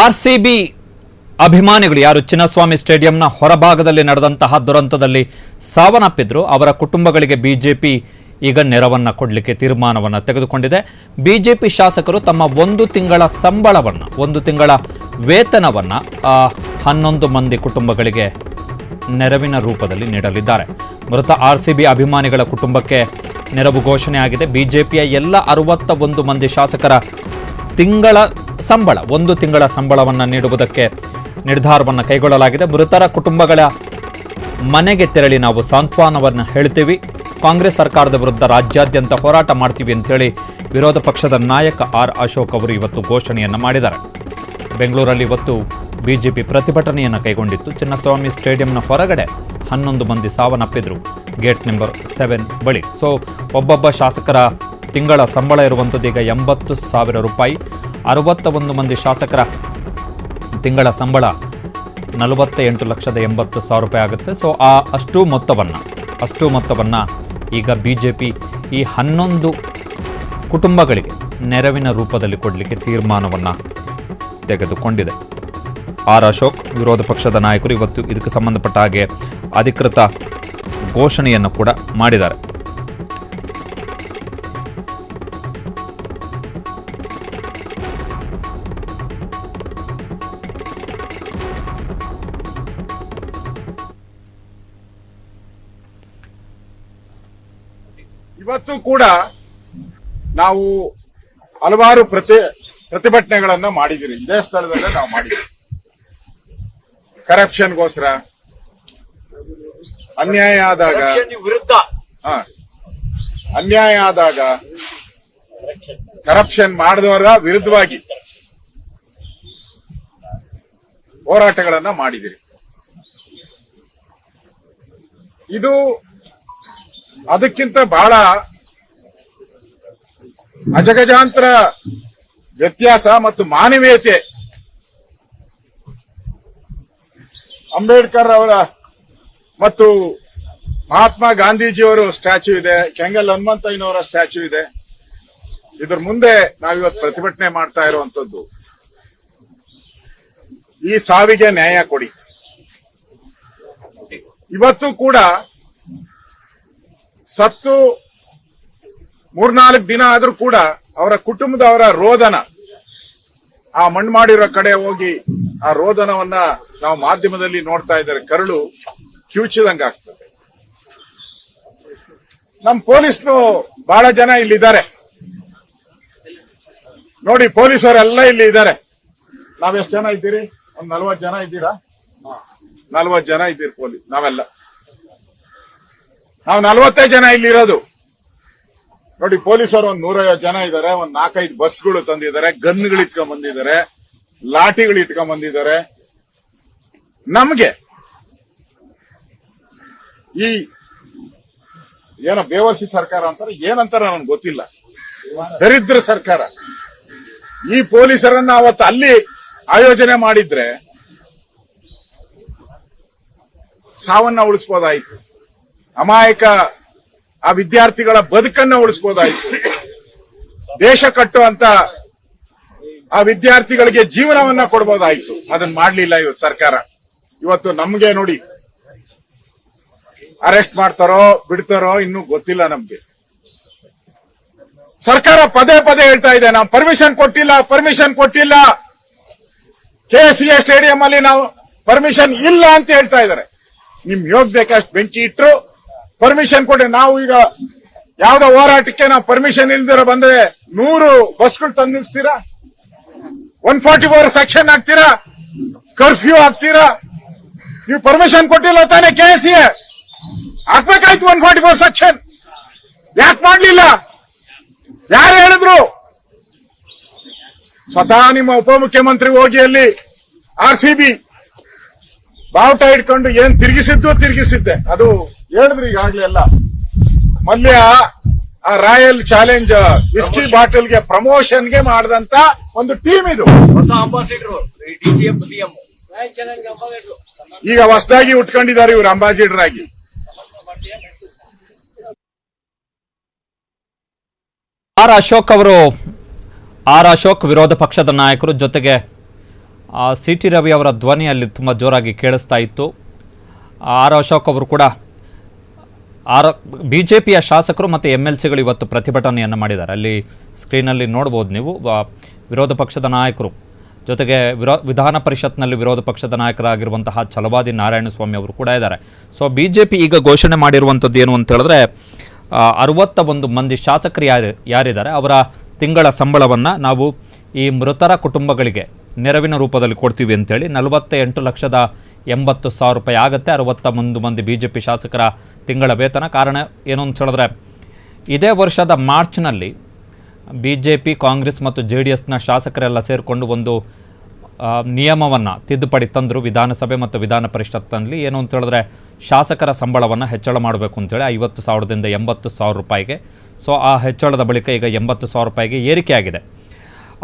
RCB ಅಭಿಮಾನಿಗಳು ಯಾರು ಚಿನ್ನಸ್ವಾಮಿ ಸ್ಟೇಡಿಯಂನ ಹೊರಭಾಗದಲ್ಲಿ ನಡೆದಂತಹ ದುರಂತದಲ್ಲಿ ಸಾವನ್ನಪ್ಪಿದ್ರು ಅವರ ಕುಟುಂಬಗಳಿಗೆ ಬಿಜೆಪಿ ಈಗ ನೆರವನ್ನ ಕೊಡಲಿಕ್ಕೆ ತೀರ್ಮಾನವನ್ನು ತೆಗೆದುಕೊಂಡಿದೆ. ಬಿಜೆಪಿ ಶಾಸಕರು ತಮ್ಮ ಒಂದು ತಿಂಗಳ ವೇತನವನ್ನು 11 ಮಂದಿ ಕುಟುಂಬಗಳಿಗೆ ನೆರವಿನ ರೂಪದಲ್ಲಿ ನೀಡಲಿದ್ದಾರೆ. ಮೃತ ಆರ್ಸಿಬಿ ಅಭಿಮಾನಿಗಳ ಕುಟುಂಬಕ್ಕೆ ನೆರವು ಘೋಷಣೆಯಾಗಿದೆ. ಬಿಜೆಪಿಯ ಎಲ್ಲ 61 ಮಂದಿ ಶಾಸಕರ ಒಂದು ತಿಂಗಳ ಸಂಬಳವನ್ನು ನೀಡುವುದಕ್ಕೆ ನಿರ್ಧಾರವನ್ನು ಕೈಗೊಳ್ಳಲಾಗಿದೆ. ಮೃತರ ಕುಟುಂಬಗಳ ಮನೆಗೆ ತೆರಳಿ ನಾವು ಸಾಂತ್ವನವನ್ನು ಹೇಳ್ತೀವಿ, ಕಾಂಗ್ರೆಸ್ ಸರ್ಕಾರದ ವಿರುದ್ಧ ರಾಜ್ಯಾದ್ಯಂತ ಹೋರಾಟ ಮಾಡ್ತೀವಿ ಅಂತೇಳಿ ವಿರೋಧ ಪಕ್ಷದ ನಾಯಕ ಆರ್ ಅಶೋಕ್ ಅವರು ಇವತ್ತು ಘೋಷಣೆಯನ್ನು ಮಾಡಿದ್ದಾರೆ. ಬೆಂಗಳೂರಲ್ಲಿ ಇವತ್ತು ಬಿಜೆಪಿ ಪ್ರತಿಭಟನೆಯನ್ನು ಕೈಗೊಂಡಿತ್ತು. ಚಿನ್ನಸ್ವಾಮಿ ಸ್ಟೇಡಿಯಂನ ಹೊರಗಡೆ 11 ಮಂದಿ ಸಾವನ್ನಪ್ಪಿದ್ರು ಗೇಟ್ ನಂಬರ್ 7 ಬಳಿ. ಸೊ ಒಬ್ಬೊಬ್ಬ ಶಾಸಕರ ತಿಂಗಳ ಸಂಬಳ ಇರುವಂಥದ್ದು ಈಗ 80,000 ರೂಪಾಯಿ. 61 ಮಂದಿ ಶಾಸಕರ ತಿಂಗಳ ಸಂಬಳ 48,80,000 ರೂಪಾಯಿ ಆಗುತ್ತೆ. ಸೊ ಅಷ್ಟು ಮೊತ್ತವನ್ನು ಈಗ ಬಿಜೆಪಿ ಈ 11 ಕುಟುಂಬಗಳಿಗೆ ನೆರವಿನ ರೂಪದಲ್ಲಿ ಕೊಡಲಿಕ್ಕೆ ತೀರ್ಮಾನವನ್ನು ತೆಗೆದುಕೊಂಡಿದೆ. ಆರ್ ಅಶೋಕ್ ವಿರೋಧ ಪಕ್ಷದ ನಾಯಕರು ಇವತ್ತು ಇದಕ್ಕೆ ಸಂಬಂಧಪಟ್ಟ ಹಾಗೆ ಅಧಿಕೃತ ಘೋಷಣೆಯನ್ನು ಕೂಡ ಮಾಡಿದ್ದಾರೆ. ಇವತ್ತು ಕೂಡ ನಾವು ಹಲವಾರು ಪ್ರತಿಭಟನೆಗಳನ್ನ ಮಾಡಿದಿರಿ. ಇದೇ ಸ್ಥಳದಲ್ಲೇ ನಾವು ಮಾಡಿದ್ವಿ. ಕರಪ್ಷನ್ಗೋಸ್ಕರ, ಅನ್ಯಾಯ ಆದಾಗ ಕರಪ್ಷನ್ ಮಾಡಿದವರ ವಿರುದ್ಧವಾಗಿ ಹೋರಾಟಗಳನ್ನ ಮಾಡಿದಿರಿ. ಇದು ಅದಕ್ಕಿಂತ ಬಹಳ ಅಜಗಜಾಂತರ ವ್ಯತ್ಯಾಸ ಮತ್ತು ಮಾನವೀಯತೆ. ಅಂಬೇಡ್ಕರ್ ಅವರ ಮತ್ತು ಮಹಾತ್ಮ ಗಾಂಧೀಜಿಯವರ ಸ್ಟ್ಯಾಚ್ಯೂ ಇದೆ, ಕೆಂಗಲ್ ಹನುಮಂತಯ್ಯನವರ ಸ್ಟ್ಯಾಚ್ಯೂ ಇದೆ. ಇದ್ರ ಮುಂದೆ ನಾವಿವತ್ತು ಪ್ರತಿಭಟನೆ ಮಾಡ್ತಾ ಇರುವಂತದ್ದು ಈ ಸಾವಿಗೆ ನ್ಯಾಯ ಕೊಡಿ. ಇವತ್ತು ಕೂಡ ಸತ್ತು 3-4 ದಿನ ಆದ್ರೂ ಕೂಡ ಅವರ ಕುಟುಂಬದವರ ರೋದನ, ಆ ಮಣ್ಣು ಮಾಡಿರೋ ಕಡೆ ಹೋಗಿ ಆ ರೋದನವನ್ನ ನಾವು ಮಾಧ್ಯಮದಲ್ಲಿ ನೋಡ್ತಾ ಇದ್ದಾರೆ. ಕರಳು ಕಿವುಚಿದಂಗ ಆಗ್ತದೆ. ನಮ್ಮ ಪೊಲೀಸ್ನು ಬಹಳ ಜನ ಇಲ್ಲಿದ್ದಾರೆ ನೋಡಿ. ಪೊಲೀಸರೆಲ್ಲ ಇಲ್ಲಿ ಇದ್ದಾರೆ. ನಾವೆಷ್ಟು ಜನ ಇದ್ದೀರಿ? ಒಂದ್ 40 ಜನ ಇದ್ದೀರಾ? 40 ಜನ ಇದ್ದೀರಿ ಪೊಲೀಸ್. ನಾವು 45 ಜನ ಇಲ್ಲಿರೋದು ನೋಡಿ. ಪೊಲೀಸರು ಒಂದ್ 150 ಜನ ಇದ್ದಾರೆ. ಒಂದ್ 4-5 ಬಸ್ಗಳು ತಂದಿದ್ದಾರೆ, ಗನ್ಗಳು ಇಟ್ಕೊಂಡ್ ಬಂದಿದ್ದಾರೆ, ಲಾಠಿಗಳು ಇಟ್ಕೊಂಡ್ ಬಂದಿದ್ದಾರೆ. ನಮ್ಗೆ ಈ ಏನೋ ಬೇವಸಿ ಸರ್ಕಾರ ಅಂತಾರೆ, ಏನಂತಾರ ನನ್ಗೆ ಗೊತ್ತಿಲ್ಲ, ದರಿದ್ರ ಸರ್ಕಾರ. ಈ ಪೊಲೀಸರನ್ನ ಅವತ್ತು ಅಲ್ಲಿ ಆಯೋಜನೆ ಮಾಡಿದ್ರೆ ಸಾವನ್ನ ಉಳಿಸಬಹುದಾಯಿತು. ಅಮಾಯಕ ಆ ವಿದ್ಯಾರ್ಥಿಗಳ ಬದುಕನ್ನ ಉಳಿಸಬಹುದಾಯಿತು. ದೇಶ ಕಟ್ಟುವಂತ ಆ ವಿದ್ಯಾರ್ಥಿಗಳಿಗೆ ಜೀವನವನ್ನ ಕೊಡಬಹುದಾಯಿತು. ಅದನ್ನ ಮಾಡ್ಲಿಲ್ಲ ಇವತ್ತು ಸರ್ಕಾರ. ಇವತ್ತು ನಮ್ಗೆ ನೋಡಿ ಅರೆಸ್ಟ್ ಮಾಡ್ತಾರೋ ಬಿಡ್ತಾರೋ ಇನ್ನೂ ಗೊತ್ತಿಲ್ಲ ನಮ್ಗೆ. ಸರ್ಕಾರ ಪದೇ ಹೇಳ್ತಾ ಇದೆ, ನಾವು ಪರ್ಮಿಷನ್ ಕೊಟ್ಟಿಲ್ಲ. KCA ಸ್ಟೇಡಿಯಂ ಅಲ್ಲಿ ನಾವು ಪರ್ಮಿಷನ್ ಇಲ್ಲ ಅಂತ ಹೇಳ್ತಾ ಇದ್ದಾರೆ. ನಿಮ್ ಯೋಗ್ಯಕ್ಕೆ ಅಷ್ಟು ಬೆಂಕಿ ಇಟ್ರು ಪರ್ಮಿಷನ್ ಕೊಡಿ. ನಾವು ಈಗ ಯಾವ್ದೋ ಹೋರಾಟಕ್ಕೆ ನಾವು ಪರ್ಮಿಷನ್ ಇಲ್ದಿರ ಬಂದ್ರೆ 100 ಬಸ್ಗಳು ತಂದು ನಿಲ್ಸ್ತೀರಾ? 144 ಸೆಕ್ಷನ್ ಹಾಕ್ತೀರಾ? ಕರ್ಫ್ಯೂ ಹಾಕ್ತೀರಾ? ನೀವು ಪರ್ಮಿಷನ್ ಕೊಟ್ಟಿಲ್ಲ ತಾನೇ? KCA ಹಾಕ್ಬೇಕಾಯ್ತು 144 section. ಯಾಕೆ ಮಾಡ್ಲಿಲ್ಲ? ಯಾರು ಹೇಳಿದ್ರು? ಸ್ವತಃ ನಿಮ್ಮ ಉಪಮುಖ್ಯಮಂತ್ರಿ ಹೋಗಿ ಅಲ್ಲಿ RCB ಬಾವುಟ ಇಟ್ಕೊಂಡು ಏನ್ ತಿರುಗಿಸಿದ್ದೆ ಅದು ಹೇಳಿದ್ರು ಈಗಾಗ್ಲೇ ಎಲ್ಲ. ಮಲ್ಯ ಆ ರಾಯಲ್ ಚಾಲೆಂಜ್ ವಿಸ್ಕಿ ಬಾಟಲ್ಗೆ ಪ್ರಮೋಷನ್ಗೆ ಮಾಡಿದಂತ ಒಂದು ಟೀಮ್ ಇದು. ಈಗ ಹೊಸದಾಗಿ ಉಟ್ಕೊಂಡಿದ್ದಾರೆ ಇವರು ಅಂಬಾಸಿಡರ್ ಆಗಿ. ಆರ್ ಅಶೋಕ್ ವಿರೋಧ ಪಕ್ಷದ ನಾಯಕರು, ಜೊತೆಗೆ ಸಿ ಟಿ ರವಿ ಅವರ ಧ್ವನಿ ಅಲ್ಲಿ ತುಂಬ ಜೋರಾಗಿ ಕೇಳಿಸ್ತಾ ಇತ್ತು. ಆರ್ ಅಶೋಕ್ ಅವರು ಕೂಡ BJPಯ ಶಾಸಕರು ಮತ್ತು MLCಗಳು ಇವತ್ತು ಪ್ರತಿಭಟನೆಯನ್ನು ಮಾಡಿದ್ದಾರೆ. ಅಲ್ಲಿ ಸ್ಕ್ರೀನಲ್ಲಿ ನೋಡ್ಬೋದು ನೀವು. ವಿರೋಧ ಪಕ್ಷದ ನಾಯಕರು ಜೊತೆಗೆ ವಿಧಾನ ಪರಿಷತ್ನಲ್ಲಿ ವಿರೋಧ ಪಕ್ಷದ ನಾಯಕರಾಗಿರುವಂತಹ ಛಲವಾದಿ ನಾರಾಯಣಸ್ವಾಮಿ ಅವರು ಕೂಡ ಇದ್ದಾರೆ. ಸೊ BJP ಈಗ ಘೋಷಣೆ ಮಾಡಿರುವಂಥದ್ದು ಏನು ಅಂತ ಹೇಳಿದ್ರೆ 61 ಮಂದಿ ಶಾಸಕರು ಯಾರಿದ್ದಾರೆ ಅವರ ತಿಂಗಳ ಸಂಬಳವನ್ನು ನಾವು ಈ ಮೃತರ ಕುಟುಂಬಗಳಿಗೆ ನೆರವಿನ ರೂಪದಲ್ಲಿ ಕೊಡ್ತೀವಿ ಅಂತೇಳಿ 48,80,000 ರೂಪಾಯಿ ಆಗುತ್ತೆ. 61 ಮಂದಿ BJP ಶಾಸಕರ ತಿಂಗಳ ವೇತನ. ಕಾರಣ ಏನು ಅಂತ ಹೇಳಿದ್ರೆ ಇದೇ ವರ್ಷದ ಮಾರ್ಚ್ನಲ್ಲಿ BJP, ಕಾಂಗ್ರೆಸ್ ಮತ್ತು JDSನ ಶಾಸಕರೆಲ್ಲ ಸೇರಿಕೊಂಡು ಒಂದು ನಿಯಮವನ್ನು ತಿದ್ದುಪಡಿ ತಂದರು ವಿಧಾನಸಭೆ ಮತ್ತು ವಿಧಾನ ಪರಿಷತ್ನಲ್ಲಿ. ಏನು ಅಂತ ಹೇಳಿದ್ರೆ ಶಾಸಕರ ಸಂಬಳವನ್ನು ಹೆಚ್ಚಳ ಮಾಡಬೇಕು ಅಂತೇಳಿ 50,000ದಿಂದ 80,000 ರೂಪಾಯಿಗೆ. ಸೊ ಆ ಹೆಚ್ಚಳದ ಬಳಿಕ ಈಗ 80,000 ರೂಪಾಯಿಗೆ ಏರಿಕೆಯಾಗಿದೆ.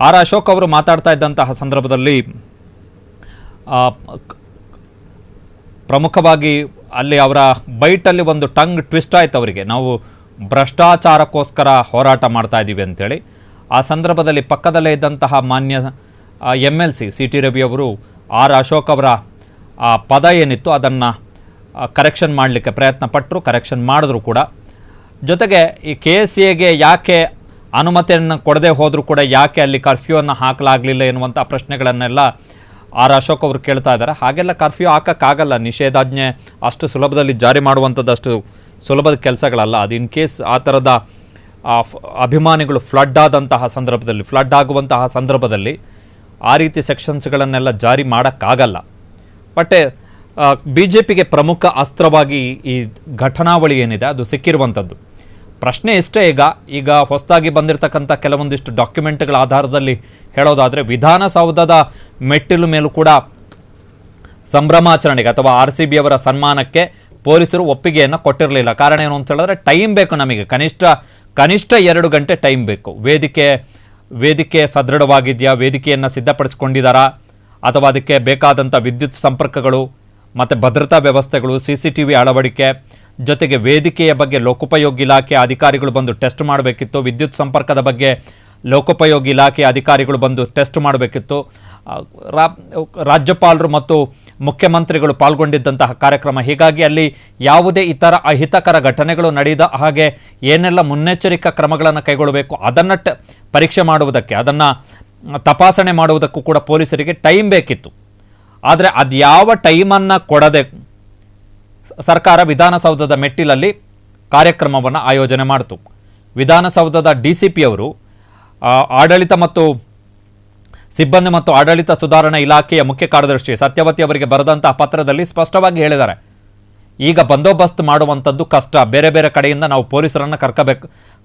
ಆರ್ ಅಶೋಕ್ ಅವರು ಮಾತಾಡ್ತಾ ಇದ್ದಂತಹ ಸಂದರ್ಭದಲ್ಲಿ ಪ್ರಮುಖವಾಗಿ ಅಲ್ಲಿ ಅವರ ಬೈಟಲ್ಲಿ ಒಂದು ಟಂಗ್ ಟ್ವಿಸ್ಟ್ ಆಯ್ತು ಅವರಿಗೆ. ನಾವು ಭ್ರಷ್ಟಾಚಾರಕ್ಕೋಸ್ಕರ ಹೋರಾಟ ಮಾಡ್ತಾ ಇದ್ದೀವಿ ಅಂತೇಳಿ. ಆ ಸಂದರ್ಭದಲ್ಲಿ ಪಕ್ಕದಲ್ಲೇ ಇದ್ದಂತಹ ಮಾನ್ಯ MLC ಸಿ ಟಿ ರವಿ ಅವರು ಆರ್ ಅಶೋಕ್ ಅವರ ಆ ಪದ ಏನಿತ್ತು ಅದನ್ನು ಕರೆಕ್ಷನ್ ಮಾಡಲಿಕ್ಕೆ ಪ್ರಯತ್ನ ಪಟ್ಟರು, ಕರೆಕ್ಷನ್ ಮಾಡಿದ್ರು ಕೂಡ. ಜೊತೆಗೆ ಈ KSAಗೆ ಯಾಕೆ ಅನುಮತಿಯನ್ನು ಕೊಡದೆ ಹೋದರೂ ಕೂಡ ಯಾಕೆ ಅಲ್ಲಿ ಕರ್ಫ್ಯೂವನ್ನು ಹಾಕಲಾಗಲಿಲ್ಲ ಎನ್ನುವಂಥ ಪ್ರಶ್ನೆಗಳನ್ನೆಲ್ಲ ಆರ್ ಅಶೋಕ್ ಅವರು ಕೇಳ್ತಾ ಇದ್ದಾರೆ. ಹಾಗೆಲ್ಲ ಕರ್ಫ್ಯೂ ಹಾಕೋಕ್ಕಾಗಲ್ಲ. ನಿಷೇಧಾಜ್ಞೆ ಅಷ್ಟು ಸುಲಭದಲ್ಲಿ ಜಾರಿ ಮಾಡುವಂಥದ್ದು ಅಷ್ಟು ಸುಲಭದ ಕೆಲಸಗಳಲ್ಲ. ಅದು ಇನ್ ಕೇಸ್ ಆ ಥರದ ಅಭಿಮಾನಿಗಳು ಫ್ಲಡ್ ಆಗುವಂತಹ ಸಂದರ್ಭದಲ್ಲಿ ಆ ರೀತಿ ಸೆಕ್ಷನ್ಸ್ಗಳನ್ನೆಲ್ಲ ಜಾರಿ ಮಾಡೋಕ್ಕಾಗಲ್ಲ. ಬಟ್ BJPಗೆ ಪ್ರಮುಖ ಅಸ್ತ್ರವಾಗಿ ಈ ಘಟನಾವಳಿ ಏನಿದೆ ಅದು ಸಿಕ್ಕಿರುವಂಥದ್ದು. ಪ್ರಶ್ನೆ ಇಷ್ಟೇ, ಈಗ ಹೊಸದಾಗಿ ಬಂದಿರತಕ್ಕಂಥ ಕೆಲವೊಂದಿಷ್ಟು ಡಾಕ್ಯುಮೆಂಟ್ಗಳ ಆಧಾರದಲ್ಲಿ ಹೇಳೋದಾದರೆ ವಿಧಾನಸೌಧದ ಮೆಟ್ಟಿಲು ಮೇಲೂ ಕೂಡ ಸಂಭ್ರಮಾಚರಣೆಗೆ ಅಥವಾ RCB ಅವರ ಸನ್ಮಾನಕ್ಕೆ ಪೊಲೀಸರು ಒಪ್ಪಿಗೆಯನ್ನು ಕೊಟ್ಟಿರಲಿಲ್ಲ. ಕಾರಣ ಏನು ಅಂತ ಹೇಳಿದ್ರೆ ಟೈಮ್ ಬೇಕು ನಮಗೆ, ಕನಿಷ್ಠ 2 ಗಂಟೆ ಟೈಮ್ ಬೇಕು. ವೇದಿಕೆ ಸದೃಢವಾಗಿದೆಯಾ, ವೇದಿಕೆಯನ್ನು ಸಿದ್ಧಪಡಿಸ್ಕೊಂಡಿದ್ದಾರಾ, ಅಥವಾ ಅದಕ್ಕೆ ಬೇಕಾದಂಥ ವಿದ್ಯುತ್ ಸಂಪರ್ಕಗಳು ಮತ್ತು ಭದ್ರತಾ ವ್ಯವಸ್ಥೆಗಳು, CCTV ಅಳವಡಿಕೆ, ಜೊತೆಗೆ ವೇದಿಕೆಯ ಬಗ್ಗೆ ಲೋಕೋಪಯೋಗಿ ಇಲಾಖೆ ಅಧಿಕಾರಿಗಳು ಬಂದು ಟೆಸ್ಟ್ ಮಾಡಬೇಕಿತ್ತು. ವಿದ್ಯುತ್ ಸಂಪರ್ಕದ ಬಗ್ಗೆ ಲೋಕೋಪಯೋಗಿ ಇಲಾಖೆ ಅಧಿಕಾರಿಗಳು ಬಂದು ಟೆಸ್ಟ್ ಮಾಡಬೇಕಿತ್ತು. ರಾಜ್ಯಪಾಲರು ಮತ್ತು ಮುಖ್ಯಮಂತ್ರಿಗಳು ಪಾಲ್ಗೊಂಡಿದ್ದಂತಹ ಕಾರ್ಯಕ್ರಮ. ಹೀಗಾಗಿ ಅಲ್ಲಿ ಯಾವುದೇ ಇತರ ಅಹಿತಕರ ಘಟನೆಗಳು ನಡೆಯದ ಹಾಗೆ ಏನೆಲ್ಲ ಮುನ್ನೆಚ್ಚರಿಕಾ ಕ್ರಮಗಳನ್ನು ಕೈಗೊಳ್ಳಬೇಕು ಅದನ್ನು ಪರೀಕ್ಷೆ ಮಾಡುವುದಕ್ಕೆ, ಅದನ್ನು ತಪಾಸಣೆ ಮಾಡುವುದಕ್ಕೂ ಕೂಡ ಪೊಲೀಸರಿಗೆ ಟೈಮ್ ಬೇಕಿತ್ತು. ಆದರೆ ಅದ್ಯಾವ ಟೈಮನ್ನು ಕೊಡದೆ ಸರ್ಕಾರ ವಿಧಾನಸೌಧದ ಮೆಟ್ಟಿಲಲ್ಲಿ ಕಾರ್ಯಕ್ರಮವನ್ನು ಆಯೋಜನೆ ಮಾಡಿತು. ವಿಧಾನಸೌಧದ DCP ಅವರು ಆಡಳಿತ ಮತ್ತು ಸಿಬ್ಬಂದಿ ಮತ್ತು ಆಡಳಿತ ಸುಧಾರಣಾ ಇಲಾಖೆಯ ಮುಖ್ಯ ಕಾರ್ಯದರ್ಶಿ ಸತ್ಯವತಿ ಅವರಿಗೆ ಬರೆದಂತಹ ಪತ್ರದಲ್ಲಿ ಸ್ಪಷ್ಟವಾಗಿ ಹೇಳಿದ್ದಾರೆ, ಈಗ ಬಂದೋಬಸ್ತ್ ಮಾಡುವಂಥದ್ದು ಕಷ್ಟ, ಬೇರೆ ಬೇರೆ ಕಡೆಯಿಂದ ನಾವು ಪೊಲೀಸರನ್ನು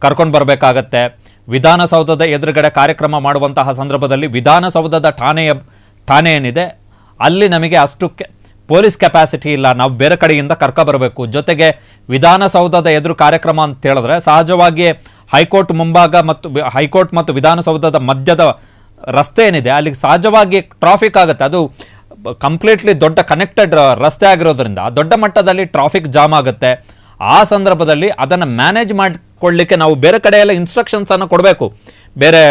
ಕರ್ಕೊಂಡು ಬರಬೇಕಾಗತ್ತೆ. ವಿಧಾನಸೌಧದ ಎದುರುಗಡೆ ಕಾರ್ಯಕ್ರಮ ಮಾಡುವಂತಹ ಸಂದರ್ಭದಲ್ಲಿ ವಿಧಾನಸೌಧದ ಠಾಣೆ ಏನಿದೆ ಅಲ್ಲಿ ನಮಗೆ ಅಷ್ಟು ಪೊಲೀಸ್ ಕೆಪಾಸಿಟಿ ಇಲ್ಲ, ನಾವು ಬೇರೆ ಕಡೆಯಿಂದ ಬರಬೇಕು. ಜೊತೆಗೆ ವಿಧಾನಸೌಧದ ಎದುರು ಕಾರ್ಯಕ್ರಮ ಅಂತ ಹೇಳಿದ್ರೆ ಸಹಜವಾಗಿ ಹೈಕೋರ್ಟ್ ಮುಂಭಾಗ ಮತ್ತು ಹೈಕೋರ್ಟ್ ಮತ್ತು ವಿಧಾನಸೌಧದ ಮಧ್ಯದ ರಸ್ತೆ ಏನಿದೆ ಅಲ್ಲಿ ಸಹಜವಾಗಿ ಟ್ರಾಫಿಕ್ ಆಗುತ್ತೆ. ಅದು ಕಂಪ್ಲೀಟ್ಲಿ ದೊಡ್ಡ ಕನೆಕ್ಟೆಡ್ ರಸ್ತೆ ಆಗಿರೋದ್ರಿಂದ ದೊಡ್ಡ ಮಟ್ಟದಲ್ಲಿ ಟ್ರಾಫಿಕ್ ಜಾಮ್ ಆಗುತ್ತೆ. ಆ ಸಂದರ್ಭದಲ್ಲಿ ಅದನ್ನು ಮ್ಯಾನೇಜ್ ಮಾಡಿಕೊಳ್ಳಿಕ್ಕೆ ನಾವು ಬೇರೆ ಕಡೆಯೆಲ್ಲ ಇನ್ಸ್ಟ್ರಕ್ಷನ್ಸನ್ನು ಕೊಡಬೇಕು. ಬೇರೆ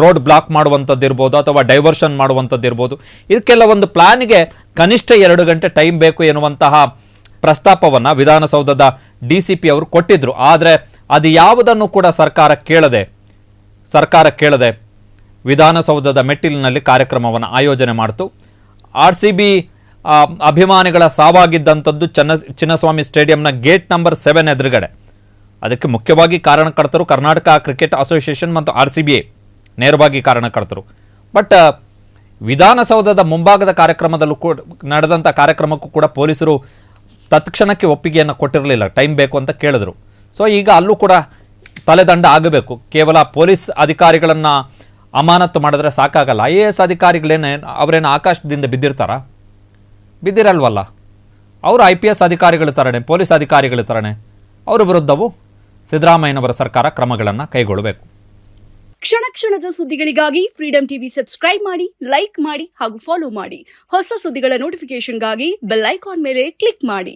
ರೋಡ್ ಬ್ಲಾಕ್ ಮಾಡುವಂಥದ್ದು ಇರ್ಬೋದು ಅಥವಾ ಡೈವರ್ಷನ್ ಮಾಡುವಂಥದ್ದು ಇರ್ಬೋದು. ಇದಕ್ಕೆಲ್ಲ ಒಂದು ಪ್ಲಾನ್ಗೆ ಕನಿಷ್ಠ 2 ಗಂಟೆ ಟೈಮ್ ಬೇಕು ಎನ್ನುವಂತಹ ಪ್ರಸ್ತಾಪವನ್ನು ವಿಧಾನಸೌಧದ DCP ಅವರು ಕೊಟ್ಟಿದ್ರು. ಆದರೆ ಅದು ಯಾವುದನ್ನು ಕೂಡ ಸರ್ಕಾರ ಕೇಳದೆ ವಿಧಾನಸೌಧದ ಮೆಟ್ಟಿಲಿನಲ್ಲಿ ಕಾರ್ಯಕ್ರಮವನ್ನು ಆಯೋಜನೆ ಮಾಡಿತು. RCB ಅಭಿಮಾನಿಗಳ ಸಾವಾಗಿದ್ದಂಥದ್ದು ಚಿನ್ನಸ್ವಾಮಿ ಸ್ಟೇಡಿಯಂನ ಗೇಟ್ ನಂಬರ್ 7 ಎದುರುಗಡೆ. ಅದಕ್ಕೆ ಮುಖ್ಯವಾಗಿ ಕಾರಣಕರ್ತರು ಕರ್ನಾಟಕ ಕ್ರಿಕೆಟ್ ಅಸೋಸಿಯೇಷನ್ ಮತ್ತು RCBA ನೇರವಾಗಿ ಕಾರಣಕರ್ತರು. ಬಟ್ ವಿಧಾನಸೌಧದ ಮುಂಭಾಗದ ಕಾರ್ಯಕ್ರಮದಲ್ಲೂ ಕೂಡ ನಡೆದಂಥ ಕಾರ್ಯಕ್ರಮಕ್ಕೂ ಕೂಡ ಪೊಲೀಸರು ತತ್ಕ್ಷಣಕ್ಕೆ ಒಪ್ಪಿಗೆಯನ್ನು ಕೊಟ್ಟಿರಲಿಲ್ಲ, ಟೈಮ್ ಬೇಕು ಅಂತ ಕೇಳಿದ್ರು. ಸೊ ಈಗ ಅಲ್ಲೂ ಕೂಡ ತಲೆದಂಡ ಆಗಬೇಕು. ಕೇವಲ ಪೊಲೀಸ್ ಅಧಿಕಾರಿಗಳನ್ನು ಅಮಾನತು ಮಾಡಿದ್ರೆ ಸಾಕಾಗಲ್ಲ. IAS ಅವರೇನು ಆಕಾಶದಿಂದ ಬಿದ್ದಿರಲ್ವಲ್ಲ. ಅವರು IPS ಅಧಿಕಾರಿಗಳ ಥರನೇ, ಪೊಲೀಸ್ ಅಧಿಕಾರಿಗಳ ಥರನೇ. ಅವರ ವಿರುದ್ಧವೂ ಸಿದ್ದರಾಮಯ್ಯನವರ ಸರ್ಕಾರ ಕ್ರಮಗಳನ್ನು ಕೈಗೊಳ್ಳಬೇಕು. ಕ್ಷಣ ಕ್ಷಣದ ಸುದ್ದಿಗಳಿಗಾಗಿ ಫ್ರೀಡಂ ಟಿವಿ ಸಬ್ಸ್ಕ್ರೈಬ್ ಮಾಡಿ, ಲೈಕ್ ಮಾಡಿ ಹಾಗೂ ಫಾಲೋ ಮಾಡಿ. ಹೊಸ ಸುದ್ದಿಗಳ ನೋಟಿಫಿಕೇಶನ್ಗಾಗಿ ಬೆಲ್ ಐಕಾನ್ ಮೇಲೆ ಕ್ಲಿಕ್ ಮಾಡಿ.